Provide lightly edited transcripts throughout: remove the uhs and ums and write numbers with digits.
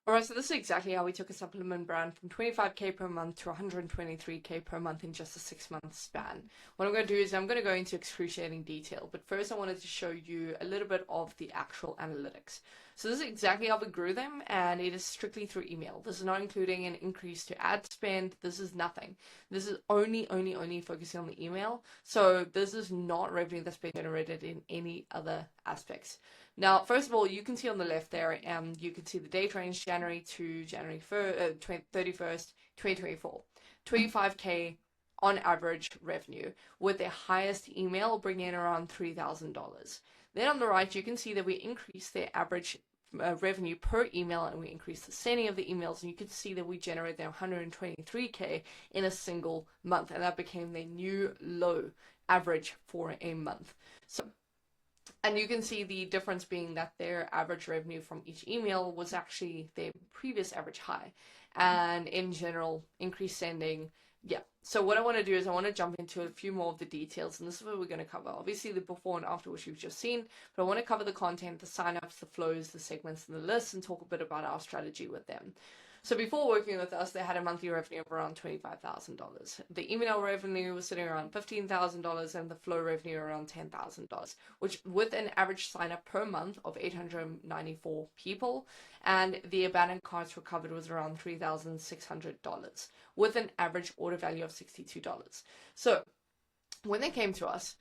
Alright, so this is exactly how we took a supplement brand from 25K per month to 123K per month in just a 6 month span. What I'm going to do is I'm going to go into excruciating detail, but first I wanted to show you a little bit of the actual analytics. So this is exactly how we grew them, and it is strictly through email. This is not including an increase to ad spend. This is nothing. This is only focusing on the email. So this is not revenue that's been generated in any other aspects. Now, first of all, you can see on the left there, you can see the date range January to January 31st, 2024. 25K on average revenue, with their highest email bringing in around $3,000. Then on the right, you can see that we increased their average revenue per email, and we increased the sending of the emails, and you can see that we generated their 123K in a single month, and that became their new low average for a month. So, and you can see the difference being that their average revenue from each email was actually their previous average high. And in general, increased sending. Yeah. So what I want to do is I want to jump into a few more of the details, and this is what we're going to cover. Obviously the before and after, which we've just seen, but I want to cover the content, the signups, the flows, the segments, and the lists, and talk a bit about our strategy with them. So before working with us, they had a monthly revenue of around $25,000. The email revenue was sitting around $15,000, and the flow revenue around $10,000, which with an average sign up per month of 894 people, and the abandoned carts recovered was around $3,600, with an average order value of $62. So when they came to us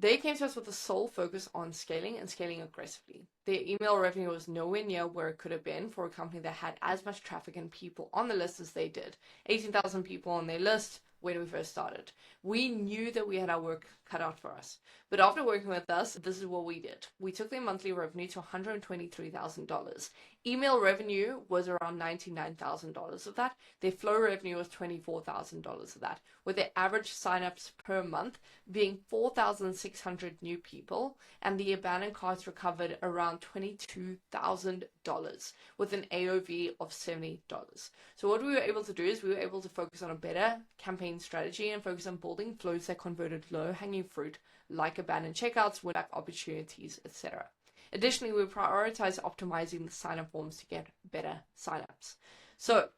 with a sole focus on scaling and scaling aggressively. Their email revenue was nowhere near where it could have been for a company that had as much traffic and people on the list as they did. 18,000 people on their list when we first started. We knew that we had our work cut out for us. But after working with us, this is what we did. We took their monthly revenue to $123,000. Email revenue was around $99,000 of that. Their flow revenue was $24,000 of that, with their average signups per month being 4,600 new people, and the abandoned carts recovered around $22,000 with an AOV of $70. So what we were able to do is we were able to focus on a better campaign strategy and focus on building flows that converted low-hanging fruit like abandoned checkouts, win-back opportunities, etc. Additionally, we prioritize optimizing the sign-up forms to get better sign-ups. So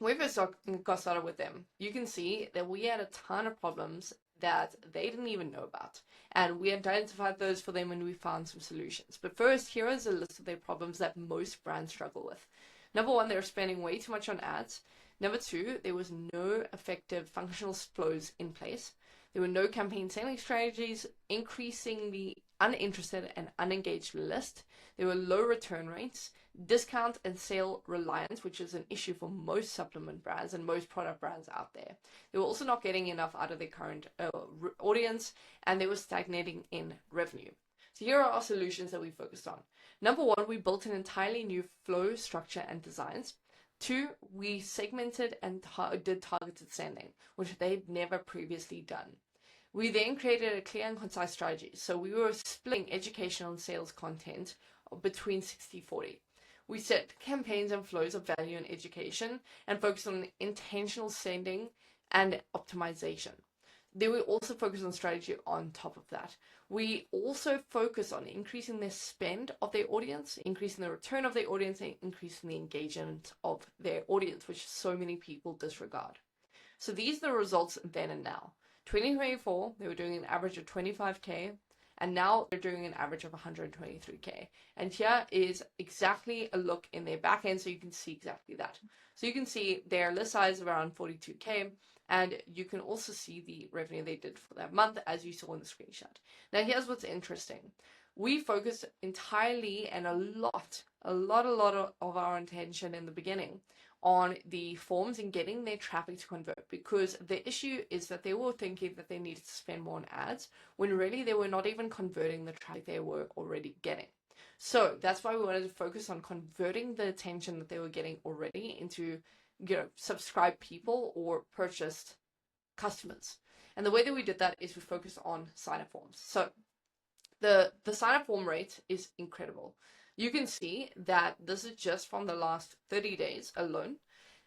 when we first got started with them, you can see that we had a ton of problems that they didn't even know about. And we identified those for them and we found some solutions. But first, here is a list of their problems that most brands struggle with. Number one, they were spending way too much on ads. Number two, there was no effective functional flows in place. There were no campaign selling strategies, increasing the uninterested and unengaged list. There were low return rates, discount and sale reliance, which is an issue for most supplement brands and most product brands out there. They were also not getting enough out of their current audience, and they were stagnating in revenue. So here are our solutions that we focused on. Number one, we built an entirely new flow structure and designs. Two, we segmented and did targeted sending, which they'd never previously done. We then created a clear and concise strategy. So we were splitting educational and sales content between 60-40. We set campaigns and flows of value and education and focused on intentional sending and optimization. Then we also focus on strategy on top of that. We also focus on increasing the spend of their audience, increasing the return of their audience, and increasing the engagement of their audience, which so many people disregard. So these are the results then and now. 2024, they were doing an average of 25K, and now they're doing an average of 123K. And here is exactly a look in their back end, so you can see exactly that. So you can see their list size around 42K, and you can also see the revenue they did for that month, as you saw in the screenshot. Now, here's what's interesting. We focused entirely and a lot of our attention in the beginning on the forms and getting their traffic to convert, because the issue is that they were thinking that they needed to spend more on ads when really they were not even converting the traffic they were already getting. So that's why we wanted to focus on converting the attention that they were getting already into, subscribed people or purchased customers. And the way that we did that is we focused on sign-up forms. So the sign-up form rate is incredible. You can see that this is just from the last 30 days alone.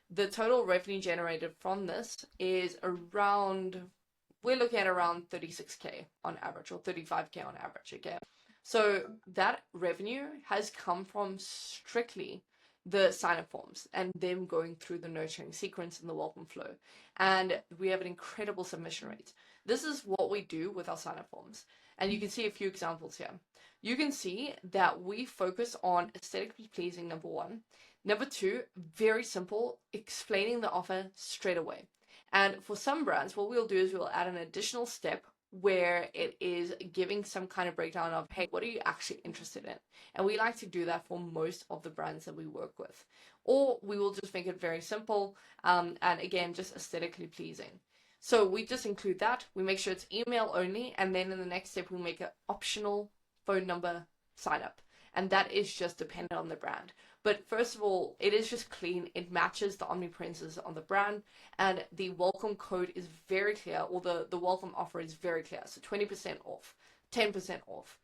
The total revenue generated from this is we're looking at around 36K on average, or 35K on average, okay? So that revenue has come from strictly the sign-up forms and them going through the nurturing sequence and the welcome flow. And we have an incredible submission rate. This is what we do with our sign-up forms. And you can see a few examples here. You can see that we focus on aesthetically pleasing, number one. Number two, very simple, explaining the offer straight away. And for some brands, what we'll do is we'll add an additional step where it is giving some kind of breakdown of, hey, what are you actually interested in? And we like to do that for most of the brands that we work with. Or we will just make it very simple, and again, just aesthetically pleasing. So we just include that. We make sure it's email only, and then in the next step, we make an optional phone number sign up. And that is just dependent on the brand. But first of all, it is just clean. It matches the omnipresence on the brand, and the welcome code is very clear, or the welcome offer is very clear. So 20% off, 10% off,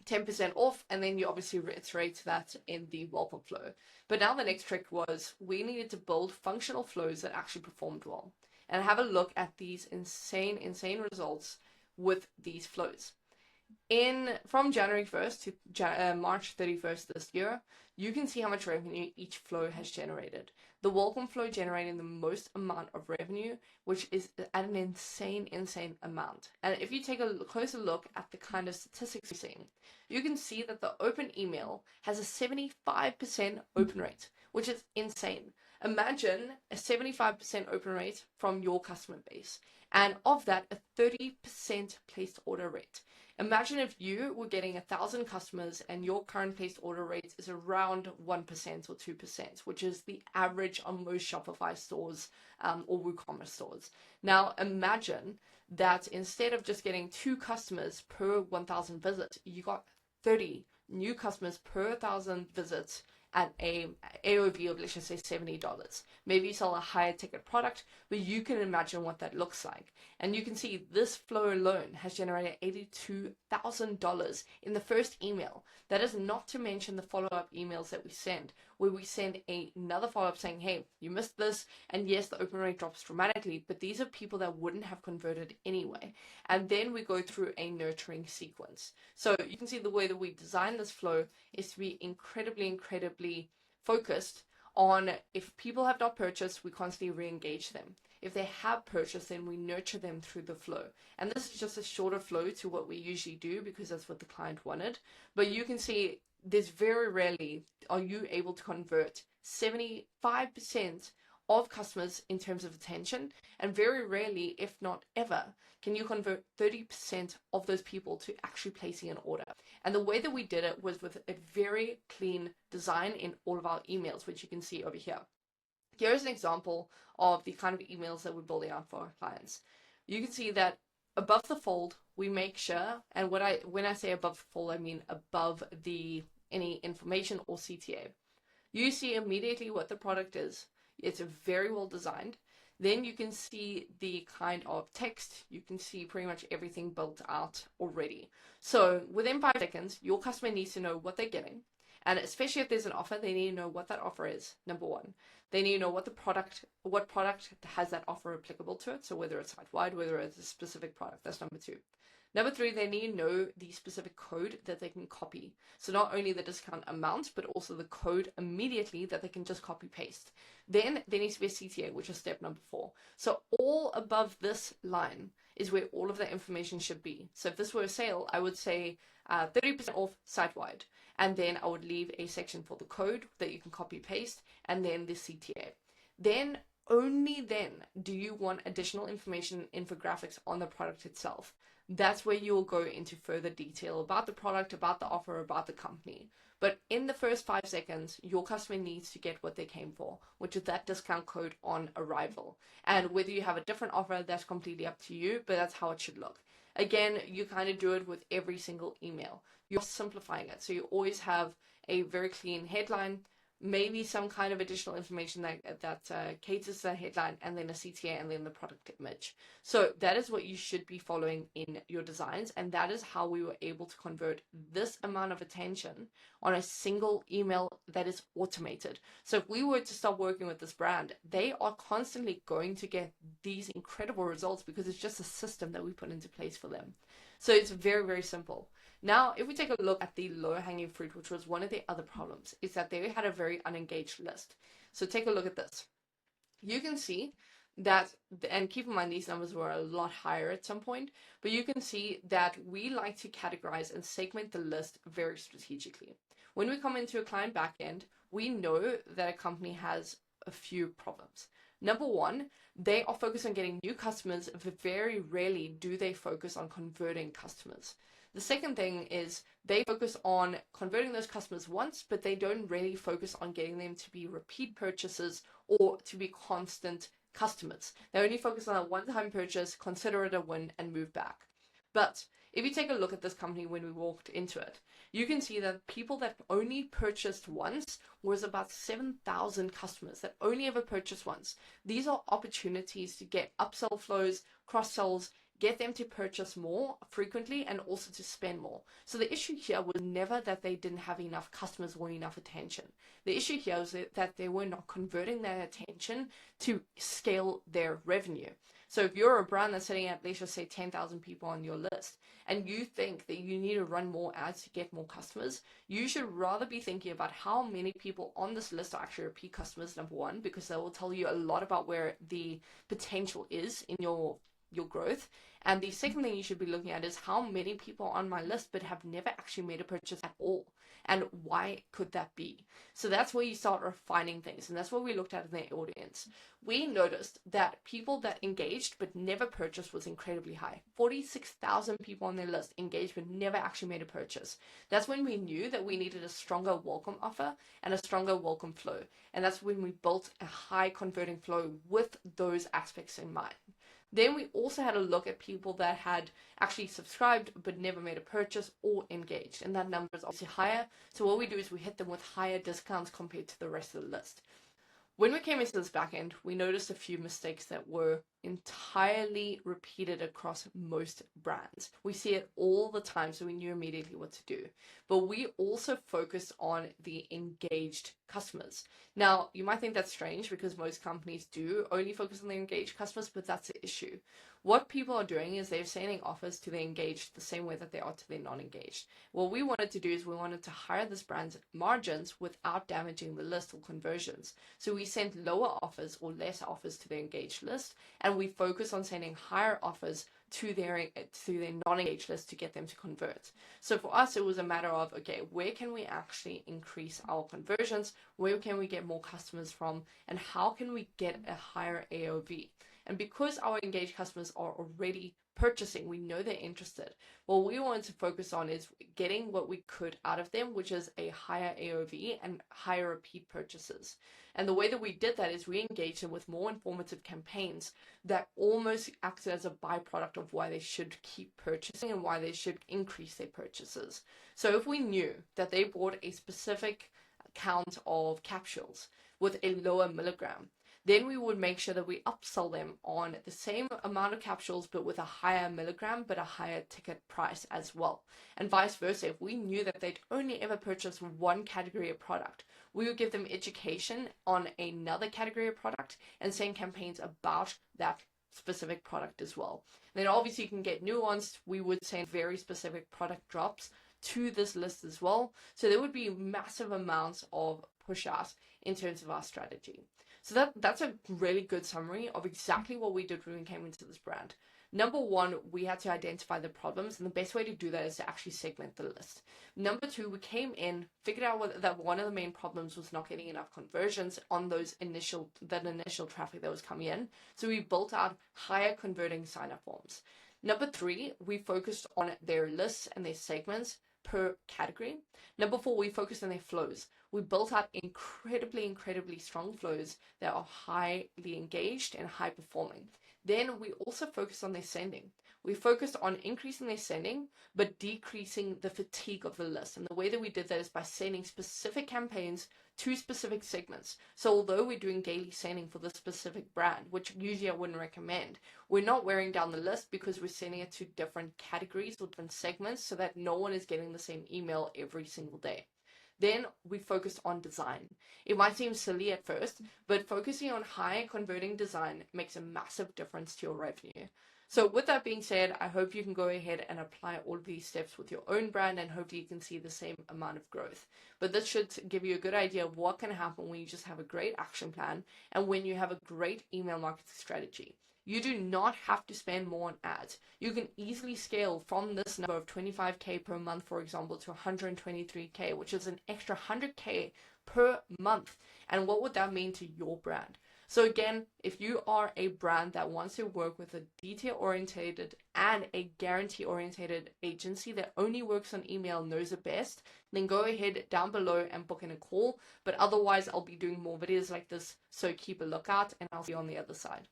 10% off, and then you obviously reiterate that in the welcome flow. But now the next trick was we needed to build functional flows that actually performed well, and have a look at these insane results with these flows. From January 1st to March 31st this year, you can see how much revenue each flow has generated. The welcome flow generating the most amount of revenue, which is at an insane amount. And if you take a closer look at the kind of statistics we're seeing, you can see that the open email has a 75% open rate, which is insane. Imagine a 75% open rate from your customer base, and of that, a 30% placed order rate. Imagine if you were getting 1,000 customers and your current placed order rate is around 1% or 2%, which is the average on most Shopify stores or WooCommerce stores. Now imagine that instead of just getting 2 customers per 1,000 visits, you got 30 new customers per 1,000 visits at a AOV of, let's just say, $70. Maybe you sell a higher ticket product, but you can imagine what that looks like. And you can see this flow alone has generated $82,000 in the first email. That is not to mention the follow-up emails that we send, where we send another follow-up saying, hey, you missed this, and yes, the open rate drops dramatically, but these are people that wouldn't have converted anyway. And then we go through a nurturing sequence. So you can see the way that we design this flow is to be incredibly focused on, if people have not purchased, we constantly re-engage them. If they have purchased, then we nurture them through the flow. And this is just a shorter flow to what we usually do because that's what the client wanted. But you can see there's very rarely are you able to convert 75% of customers in terms of attention, and very rarely, if not ever, can you convert 30% of those people to actually placing an order. And the way that we did it was with a very clean design in all of our emails, which you can see over here. Here's an example of the kind of emails that we're building out for our clients. You can see that above the fold, we make sure, and when I say above the fold, I mean above any information or CTA. You see immediately what the product is. It's very well designed. Then you can see the kind of text. You can see pretty much everything built out already. So within 5 seconds, your customer needs to know what they're getting. And especially if there's an offer, they need to know what that offer is, number one. They need to know what product has that offer applicable to it. So whether it's site-wide, whether it's a specific product, that's number 2. Number 3, they need to know the specific code that they can copy. So not only the discount amount, but also the code immediately that they can just copy paste. Then there needs to be a CTA, which is step number 4. So all above this line is where all of that information should be. So if this were a sale, I would say 30% off site-wide. And then I would leave a section for the code that you can copy paste, and then the CTA. Then, only then, do you want additional information, infographics on the product itself. That's where you'll go into further detail about the product, about the offer, about the company. But in the first 5 seconds, your customer needs to get what they came for, which is that discount code on arrival. And whether you have a different offer, that's completely up to you, but that's how it should look. Again, you kind of do it with every single email. You're simplifying it. So you always have a very clean headline, maybe some kind of additional information that caters to the headline, and then a CTA, and then the product image. So that is what you should be following in your designs, and that is how we were able to convert this amount of attention on a single email that is automated. So if we were to start working with this brand, they are constantly going to get these incredible results because it's just a system that we put into place for them. So it's very simple. Now, if we take a look at the low-hanging fruit, which was one of the other problems, is that they had a very unengaged list. So take a look at this. You can see that, and keep in mind these numbers were a lot higher at some point, but you can see that we like to categorize and segment the list very strategically. When we come into a client backend, we know that a company has a few problems. Number one, they are focused on getting new customers, but very rarely do they focus on converting customers. The second thing is they focus on converting those customers once, but they don't really focus on getting them to be repeat purchases or to be constant customers. They only focus on a one-time purchase, consider it a win, and move back. But if you take a look at this company when we walked into it, you can see that people that only purchased once was about 7,000 customers that only ever purchased once. These are opportunities to get upsell flows, cross-sells, get them to purchase more frequently and also to spend more. So the issue here was never that they didn't have enough customers or enough attention. The issue here was that they were not converting that attention to scale their revenue. So if you're a brand that's sitting at, let's just say, 10,000 people on your list, and you think that you need to run more ads to get more customers, you should rather be thinking about how many people on this list are actually repeat customers, number one, because that will tell you a lot about where the potential is in your growth. And the second thing you should be looking at is how many people are on my list but have never actually made a purchase at all, and why could that be? So that's where you start refining things, and that's what we looked at in the audience. We noticed that people that engaged but never purchased was incredibly high. 46,000 people on their list engaged but never actually made a purchase. That's when we knew that we needed a stronger welcome offer and a stronger welcome flow, and that's when we built a high converting flow with those aspects in mind. Then we also had a look at people that had actually subscribed but never made a purchase or engaged, and that number is obviously higher. So what we do is we hit them with higher discounts compared to the rest of the list. When we came into this backend, we noticed a few mistakes that were entirely repeated across most brands. We see it all the time, so we knew immediately what to do. But we also focused on the engaged customers. Now, you might think that's strange because most companies do only focus on the engaged customers, but that's the issue. What people are doing is they're sending offers to the engaged the same way that they are to the non-engaged. What we wanted to do is we wanted to hire this brand's margins without damaging the list or conversions. So we sent lower offers or less offers to the engaged list, and we focus on sending higher offers to their non-engaged list to get them to convert. So for us, it was a matter of, okay, where can we actually increase our conversions? Where can we get more customers from? And how can we get a higher AOV? And because our engaged customers are already purchasing, we know they're interested. What we wanted to focus on is getting what we could out of them, which is a higher AOV and higher repeat purchases. And the way that we did that is we engaged them with more informative campaigns that almost acted as a byproduct of why they should keep purchasing and why they should increase their purchases. So if we knew that they bought a specific count of capsules with a lower milligram, then we would make sure that we upsell them on the same amount of capsules, but with a higher milligram, but a higher ticket price as well. And vice versa, if we knew that they'd only ever purchase one category of product, we would give them education on another category of product and send campaigns about that specific product as well. And then obviously you can get nuanced. We would send very specific product drops to this list as well. So there would be massive amounts of push out in terms of our strategy. So that's a really good summary of exactly what we did when we came into this brand. Number one, we had to identify the problems, and the best way to do that is to actually segment the list. Number two, we came in, figured out that one of the main problems was not getting enough conversions on that initial traffic that was coming in. So we built out higher converting sign-up forms. Number three, we focused on their lists and their segments per category. Number four, we focused on their flows. We built out incredibly strong flows that are highly engaged and high performing. Then we also focused on their sending. We focused on increasing their sending, but decreasing the fatigue of the list. And the way that we did that is by sending specific campaigns to specific segments. So although we're doing daily sending for this specific brand, which usually I wouldn't recommend, we're not wearing down the list because we're sending it to different categories or different segments so that no one is getting the same email every single day. Then we focused on design. It might seem silly at first, but focusing on high converting design makes a massive difference to your revenue. So with that being said, I hope you can go ahead and apply all of these steps with your own brand, and hopefully you can see the same amount of growth. But this should give you a good idea of what can happen when you just have a great action plan and when you have a great email marketing strategy. You do not have to spend more on ads. You can easily scale from this number of 25K per month, for example, to 123K, which is an extra 100K per month. And what would that mean to your brand? So again, if you are a brand that wants to work with a detail-orientated and a guarantee-orientated agency that only works on email, knows it best, then go ahead down below and book in a call. But otherwise, I'll be doing more videos like this, so keep a lookout, and I'll see you on the other side.